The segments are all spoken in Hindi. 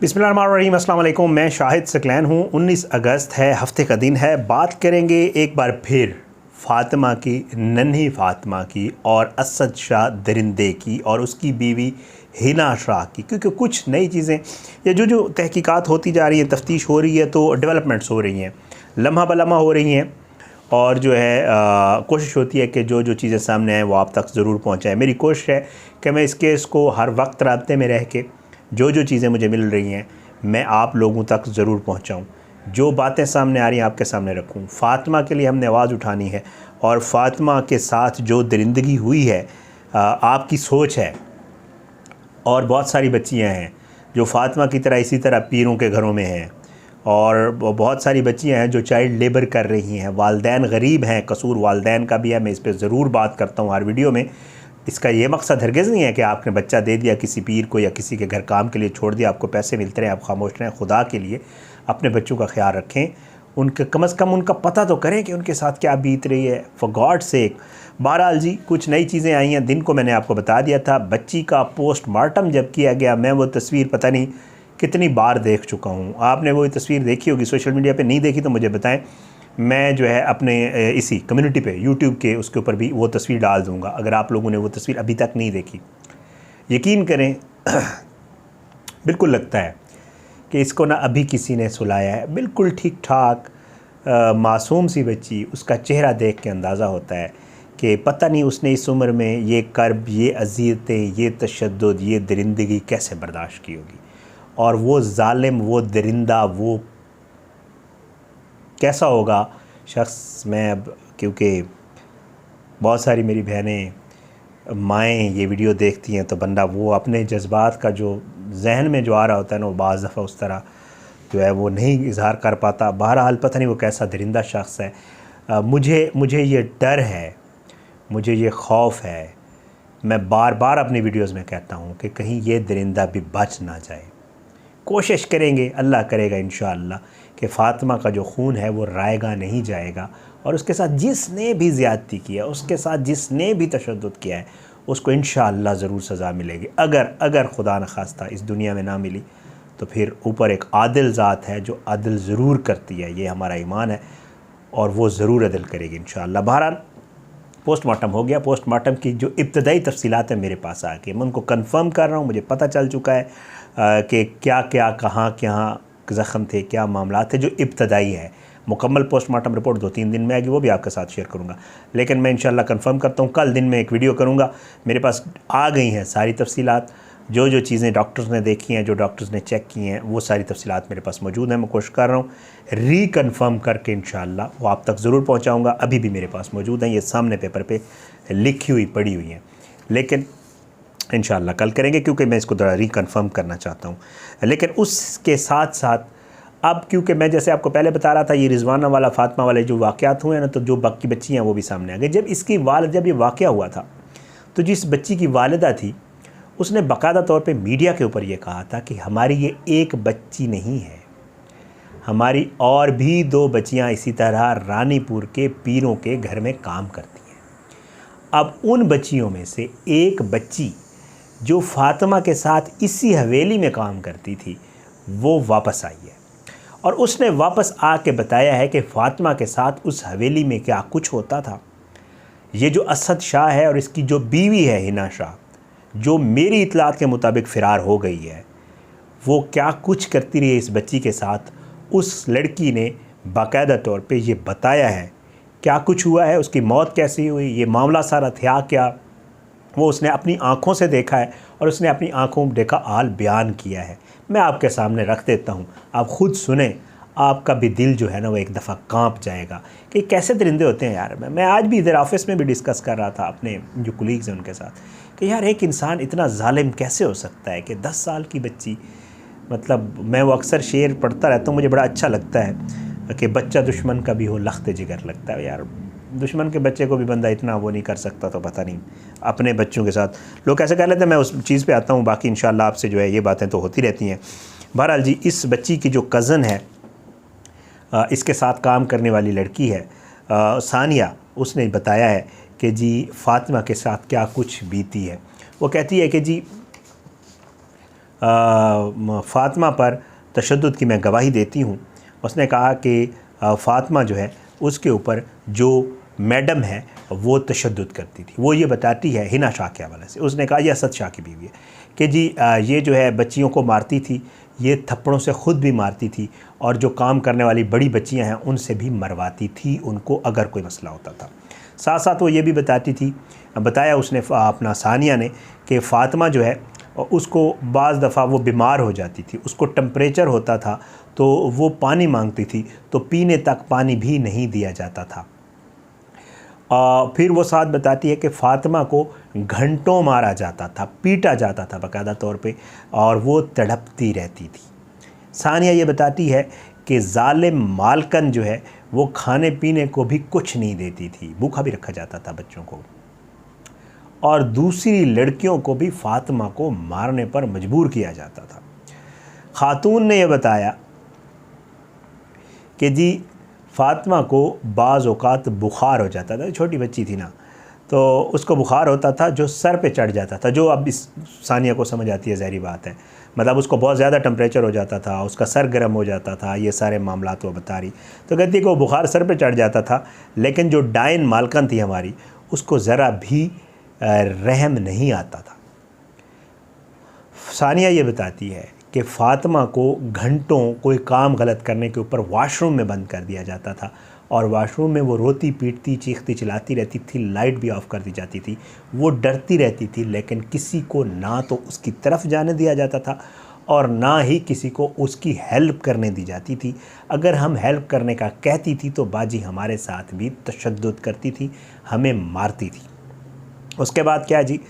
बिस्मिल्लाहिर्रहमानिर्रहीम, अस्सलाम वालेकुम। मैं शाहिद सकलैन हूँ। 19 अगस्त है, हफ्ते का दिन है। बात करेंगे एक बार फिर फ़ातिमा की, नन्ही फ़ातिमा की और असद शाह दरिंदे की और उसकी बीवी हिना शाह की, क्योंकि कुछ नई चीज़ें या जो तहकीकात होती जा रही हैं, तफ्तीश हो रही है, तो डेवलपमेंट्स हो रही हैं, लम्हा बलम्हा हो रही हैं और जो है कोशिश होती है कि जो चीज़ें सामने आएँ वो आप तक ज़रूर पहुँचाएँ। मेरी कोशिश है कि मैं इस केस को हर वक्त राब्ते में रह के जो चीज़ें मुझे मिल रही हैं मैं आप लोगों तक ज़रूर पहुंचाऊं, जो बातें सामने आ रही हैं आपके सामने रखूं। फ़ातिमा के लिए हमने आवाज़ उठानी है और फ़ातिमा के साथ जो दरिंदगी हुई है, आपकी सोच है और बहुत सारी बच्चियां हैं जो फ़ातिमा की तरह इसी तरह पीरों के घरों में हैं और बहुत सारी बच्चियां हैं जो चाइल्ड लेबर कर रही हैं, वालदैन गरीब हैं, कसूर वालदैन का भी है। मैं इस पर ज़रूर बात करता हूँ हर वीडियो में। इसका ये मकसद हरगिज़ नहीं है कि आपने बच्चा दे दिया किसी पीर को या किसी के घर काम के लिए छोड़ दिया, आपको पैसे मिलते रहे, आप खामोश रहें। खुदा के लिए अपने बच्चों का ख्याल रखें, उनके कम से कम उनका पता तो करें कि उनके साथ क्या बीत रही है, फॉर गॉड सेक। बहरहाल जी, कुछ नई चीज़ें आई हैं। दिन को मैंने आपको बता दिया था, बच्ची का पोस्टमार्टम जब किया गया, मैं वो तस्वीर पता नहीं कितनी बार देख चुका हूँ। आपने वो तस्वीर देखी होगी सोशल मीडिया पे, नहीं देखी तो मुझे बताएं। मैं जो है अपने इसी कम्युनिटी पे यूट्यूब के उसके ऊपर भी वो तस्वीर डाल दूँगा, अगर आप लोगों ने वो तस्वीर अभी तक नहीं देखी। यकीन करें बिल्कुल लगता है कि इसको ना अभी किसी ने सुलाया है। बिल्कुल ठीक ठाक मासूम सी बच्ची, उसका चेहरा देख के अंदाज़ा होता है कि पता नहीं उसने इस उम्र में ये कर्ब, ये अज़ियतें, ये तशद्दुद, ये दरिंदगी कैसे बर्दाश्त की होगी। और वो जालिम, वो दरिंदा, वो कैसा होगा शख्स। मैं अब, क्योंकि बहुत सारी मेरी बहनें माएँ ये वीडियो देखती हैं, तो बंदा वो अपने जज्बात का जो जहन में जो आ रहा होता है ना, वो बाज़ दफ़ा उस तरह जो है वो नहीं इज़हार कर पाता। बहरहाल पता नहीं वो कैसा दरिंदा शख्स है। मुझे ये डर है, मुझे ये खौफ है। मैं बार बार अपनी वीडियोज़ में कहता हूँ कि कहीं ये दरिंदा भी बच ना जाए। कोशिश करेंगे, अल्लाह करेगा इंशाअल्लाह कि फ़ातिमा का जो खून है वो रायगा नहीं जाएगा और उसके साथ जिसने भी ज़्यादती किया, उसके साथ जिसने भी तशद्दुद किया है, उसको इंशाअल्लाह ज़रूर सज़ा मिलेगी। अगर खुदा न खास्ता इस दुनिया में ना मिली तो फिर ऊपर एक आदिल ज़ात है जो अदल ज़रूर करती है, ये हमारा ईमान है और वो ज़रूर अदल करेगी इंशाअल्लाह। बहरहाल पोस्टमार्टम हो गया। पोस्टमार्टम की जो इब्तदाई तफसीलात हैं मेरे पास आ गई, मैं उनको कन्फर्म कर रहा हूँ। मुझे पता चल चुका है कि क्या क्या कहाँ ज़ख़म थे, क्या मामला थे। जो इब्तदाई है, मुकम्मल पोस्टमार्टम रिपोर्ट 2-3 दिन में आएगी, वो भी आपके साथ शेयर करूँगा। लेकिन मैं इंशाअल्लाह कंफर्म करता हूँ, कल दिन में एक वीडियो करूँगा। मेरे पास आ गई हैं सारी तफसीलात, जो चीज़ें डॉक्टर्स ने देखी हैं, जो डॉक्टर्स ने चेक की हैं, वो सारी तफसीलात मेरे पास मौजूद हैं। मैं कोशिश कर रहा हूँ रिकन्फर्म करके इंशाअल्लाह वो आप तक ज़रूर पहुँचाऊँगा। अभी भी मेरे पास मौजूद हैं, ये सामने पेपर पे लिखी हुई पड़ी हुई हैं, लेकिन इंशाअल्लाह कल करेंगे क्योंकि मैं इसको ज़रा रिकन्फर्म करना चाहता हूँ। लेकिन उसके साथ साथ अब, क्योंकि मैं जैसे आपको पहले बता रहा था, ये रिजवाना वाला, फ़ातिमा वाले जो वाक़यात हुए हैं ना, तो जो बाकी बच्ची हैं वो भी सामने आ गई। जब ये वाक़या हुआ था तो जिस बच्ची की वालिदा थी उसने बाकायदा तौर पे मीडिया के ऊपर ये कहा था कि हमारी ये एक बच्ची नहीं है, हमारी और भी 2 बच्चियाँ इसी तरह रानीपुर के पीरों के घर में काम करती हैं। अब उन बच्चियों में से एक बच्ची जो फ़ातिमा के साथ इसी हवेली में काम करती थी वो वापस आई है और उसने वापस आके बताया है कि फ़ातिमा के साथ उस हवेली में क्या कुछ होता था। ये जो असद शाह है और इसकी जो बीवी है हिना शाह, जो मेरी इतलात के मुताबिक फ़रार हो गई है, वो क्या कुछ करती रही इस बच्ची के साथ। उस लड़की ने बाकायदा तौर पे ये बताया है क्या कुछ हुआ है, उसकी मौत कैसी हुई, ये मामला सारा था क्या, वो उसने अपनी आँखों से देखा है और उसने अपनी आँखों में देखा हाल बयान किया है। मैं आपके सामने रख देता हूँ, आप ख़ुद सुने, आपका भी दिल जो है ना वो एक दफ़ा कांप जाएगा कि कैसे दरिंदे होते हैं यार। मैं आज भी इधर ऑफिस में भी डिस्कस कर रहा था अपने जो कुलीग्स हैं उनके साथ कि यार एक इंसान इतना जालिम कैसे हो सकता है कि 10 साल की बच्ची, मतलब मैं वो अक्सर शेर पढ़ता रहता हूँ, मुझे बड़ा अच्छा लगता है कि बच्चा दुश्मन का भी हो लख्त जिगर लगता है। यार दुश्मन के बच्चे को भी बंदा इतना वो नहीं कर सकता, तो पता नहीं अपने बच्चों के साथ लोग कैसे कर लेते हैं। मैं उस चीज़ पे आता हूँ, बाकी इंशाअल्लाह आपसे जो है ये बातें तो होती रहती हैं। बहरहाल जी, इस बच्ची की जो कज़न है, इसके साथ काम करने वाली लड़की है सानिया, उसने बताया है कि जी फ़ातिमा के साथ क्या कुछ बीती है। वो कहती है कि जी फ़ातिमा पर तशद्दुद की मैं गवाही देती हूँ। उसने कहा कि फ़ातिमा जो है उसके ऊपर जो मैडम है वो तशद्दुद करती थी। वो ये बताती है हिना शाह के हवाले से, उसने कहा यह असद शाह की बीवी है कि जी ये जो है बच्चियों को मारती थी, ये थप्पड़ों से ख़ुद भी मारती थी और जो काम करने वाली बड़ी बच्चियां हैं उनसे भी मरवाती थी उनको अगर कोई मसला होता था। साथ साथ वो ये भी बताया उसने अपना सानिया ने कि फ़ातिमा जो है उसको बाज़ दफ़ा वो बीमार हो जाती थी, उसको टेम्परेचर होता था तो वो पानी मांगती थी तो पीने तक पानी भी नहीं दिया जाता था। फिर वो साथ बताती है कि फ़ातिमा को घंटों मारा जाता था, पीटा जाता था बाकायदा तौर पे, और वो तड़पती रहती थी। सानिया ये बताती है कि ज़ालिम मालकन जो है वो खाने पीने को भी कुछ नहीं देती थी, भूखा भी रखा जाता था बच्चों को, और दूसरी लड़कियों को भी फ़ातिमा को मारने पर मजबूर किया जाता था। खातून ने यह बताया कि जी फ़ातिमा को बाज़ औक़ात बुखार हो जाता था, छोटी बच्ची थी ना, तो उसको बुखार होता था जो सर पे चढ़ जाता था, जो अब इस सानिया को समझ आती है, ज़ाहिर बात है, मतलब उसको बहुत ज़्यादा टेम्परेचर हो जाता था, उसका सर गर्म हो जाता था, ये सारे मामलात वो बता रही। तो कहती है कि वो बुखार सर पे चढ़ जाता था, लेकिन जो डाइन मालकन थी हमारी उसको ज़रा भी रहम नहीं आता था। सानिया ये बताती है कि फ़ातिमा को घंटों कोई काम गलत करने के ऊपर वाशरूम में बंद कर दिया जाता था, और वाशरूम में वो रोती पीटती चीखती चिल्लाती रहती थी, लाइट भी ऑफ़ कर दी जाती थी, वो डरती रहती थी, लेकिन किसी को ना तो उसकी तरफ जाने दिया जाता था और ना ही किसी को उसकी हेल्प करने दी जाती थी। अगर हम हेल्प करने का कहती थी तो बाजी हमारे साथ भी तशद्दुद करती थी, हमें मारती थी। उसके बाद क्या जी,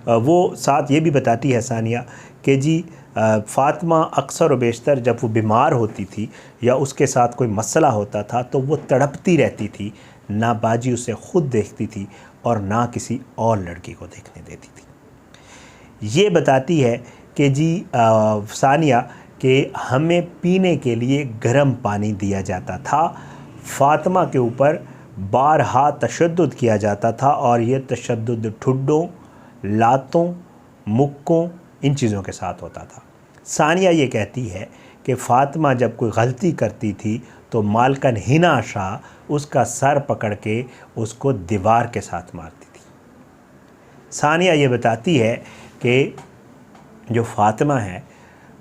वो साथ ये भी बताती है सानिया कि जी फ़ातिमा अक्सर व बेशतर जब वो बीमार होती थी या उसके साथ कोई मसला होता था तो वो तड़पती रहती थी, ना बाजी उसे ख़ुद देखती थी और ना किसी और लड़की को देखने देती थी। ये बताती है कि जी सानिया कि हमें पीने के लिए गर्म पानी दिया जाता था, फ़ातिमा के ऊपर बारहा तशद्दुद किया जाता था, और ये तशद्दुद ठुड्डों, लातों, मुक्कों, इन चीज़ों के साथ होता था। सानिया ये कहती है कि फ़ातिमा जब कोई गलती करती थी तो मालकन हिना शाह उसका सर पकड़ के उसको दीवार के साथ मारती थी। सानिया ये बताती है कि जो फ़ातिमा है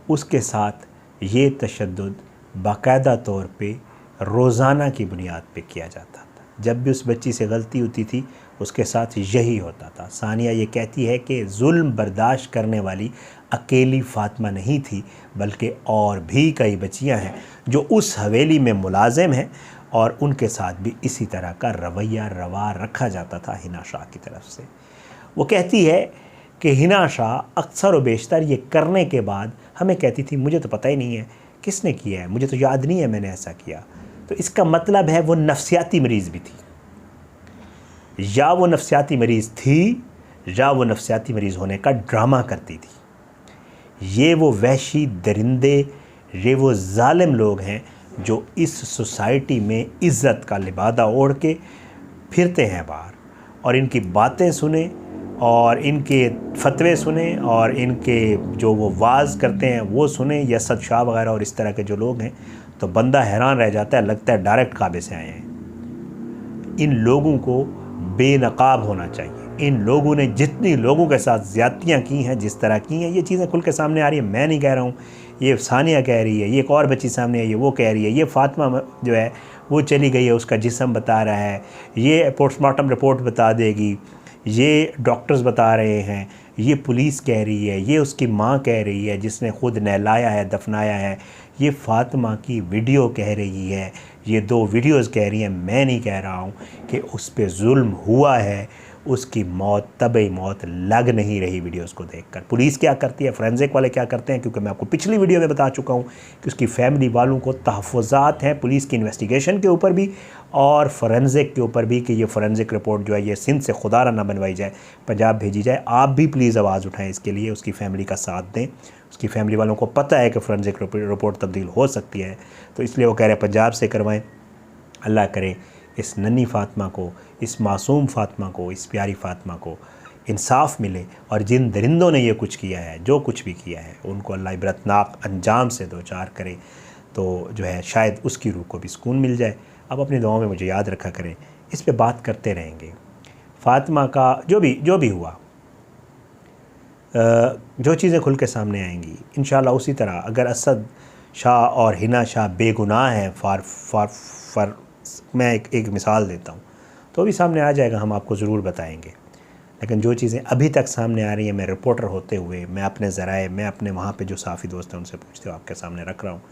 उसके साथ ये तशद्दुद बाकायदा तौर पे रोज़ाना की बुनियाद पे किया जाता था। जब भी उस बच्ची से गलती होती थी उसके साथ यही होता था। सानिया ये कहती है कि जुल्म बर्दाश्त करने वाली अकेली फ़ातिमा नहीं थी, बल्कि और भी कई बच्चियां हैं जो उस हवेली में मुलाजिम हैं, और उनके साथ भी इसी तरह का रवैया रवा रखा जाता था हिना शाह की तरफ से। वो कहती है कि हिना शाह अक्सर व बेशतर ये करने के बाद हमें कहती थी मुझे तो पता ही नहीं है किसने किया है, मुझे तो याद नहीं है मैंने ऐसा किया। तो इसका मतलब है वो नफ्सियाती मरीज़ भी थी, या वो नफ्सियाती मरीज़ थी या वो नफ्सियाती मरीज़ होने का ड्रामा करती थी। ये वो वहशी दरिंदे, ये वो जालिम लोग हैं जो इस सोसाइटी में इज़्ज़त का लिबादा ओढ़ के फिरते हैं बाहर, और इनकी बातें सुने और इनके फतवे सुने और इनके जो वो वाज करते हैं वो सुने, यसद शाह वगैरह और इस तरह के जो लोग हैं, तो बंदा हैरान रह जाता है, लगता है डायरेक्ट काबे से आए हैं। इन लोगों को बेनकाब होना चाहिए। इन लोगों ने जितनी लोगों के साथ ज़्यादतियाँ की हैं, जिस तरह की हैं, ये चीज़ें खुल के सामने आ रही हैं। मैं नहीं कह रहा हूँ, ये सानिया कह रही है, ये एक और बच्ची सामने आई है वो कह रही है, ये फ़ातिमा जो है वो चली गई है उसका जिस्म बता रहा है, ये पोस्टमार्टम रिपोर्ट बता देगी, ये डॉक्टर्स बता रहे हैं, ये पुलिस कह रही है, ये उसकी माँ कह रही है जिसने ख़ुद नहलाया है, दफनाया है, ये फ़ातिमा की वीडियो कह रही है, ये 2 वीडियोज़ कह रही हैं। मैं नहीं कह रहा हूँ कि उस पर जुल्म हुआ है, उसकी मौत तबई मौत लग नहीं रही वीडियोज़ को देखकर। पुलिस क्या करती है, फोरेंसिक वाले क्या करते हैं, क्योंकि मैं आपको पिछली वीडियो में बता चुका हूँ कि उसकी फैमिली वालों को तहफ़्फ़ुज़ात हैं पुलिस की इन्वेस्टिगेशन के ऊपर भी और फोरेंसिक के ऊपर भी कि ये फोरेंसिक रिपोर्ट जो है ये सिंध से खुदारा ना बनवाई जाए, पंजाब भेजी जाए। आप भी प्लीज़ आवाज़ उठाएँ इसके लिए, उसकी फैमिली का साथ दें। उसकी फैमिली वालों को पता है कि फोरेंसिक रिपोर्ट तब्दील हो सकती है, तो इसलिए वो कह रहे हैं पंजाब से करवाएं। अल्लाह करे इस नन्ही फ़ातिमा को, इस मासूम फ़ातिमा को, इस प्यारी फ़ातिमा को इंसाफ मिले और जिन दरिंदों ने ये कुछ किया है, जो कुछ भी किया है, उनको अल्लाह इबरतनाक अंजाम से दो चार करे, तो जो है शायद उसकी रूह को भी सुकून मिल जाए। अब अपनी दुआओं में मुझे याद रखा करें, इस पे बात करते रहेंगे। फ़ातिमा का जो भी हुआ, जो चीज़ें खुल के सामने आएंगी इंशाअल्लाह, उसी तरह अगर असद शाह और हिना शाह बेगुनाह हैं, फार मैं एक मिसाल देता हूँ, तो भी सामने आ जाएगा, हम आपको ज़रूर बताएंगे। लेकिन जो चीज़ें अभी तक सामने आ रही हैं, मैं रिपोर्टर होते हुए, मैं अपने ज़राए, मैं अपने वहाँ पे जो साफ़ी दोस्त हैं उनसे पूछते हुए आपके सामने रख रहा हूँ।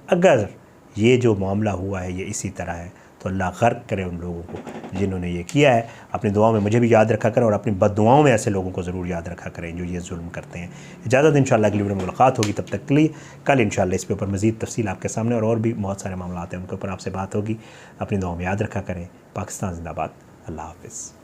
अगर ये जो मामला हुआ है ये इसी तरह है, तो अल्लाह गर्क करे उन लोगों को जिन्होंने ये किया है। अपनी दुआओं में मुझे भी याद रखा करें और अपनी बद्दुआओं में ऐसे लोगों को ज़रूर याद रखा करें जो ये जुल्म करते हैं। इजाज़त, इंशाअल्लाह अगली वीडियो में मुलाकात होगी, तब तक के लिए कल इंशाअल्लाह इस पे ऊपर मज़ीद तफसील आपके सामने और भी बहुत सारे मामला हैं उनके ऊपर आपसे बात होगी। अपनी दुआओं में याद रखा करें। पाकिस्तान ज़िंदाबाद। अल्लाह हाफ़िज़।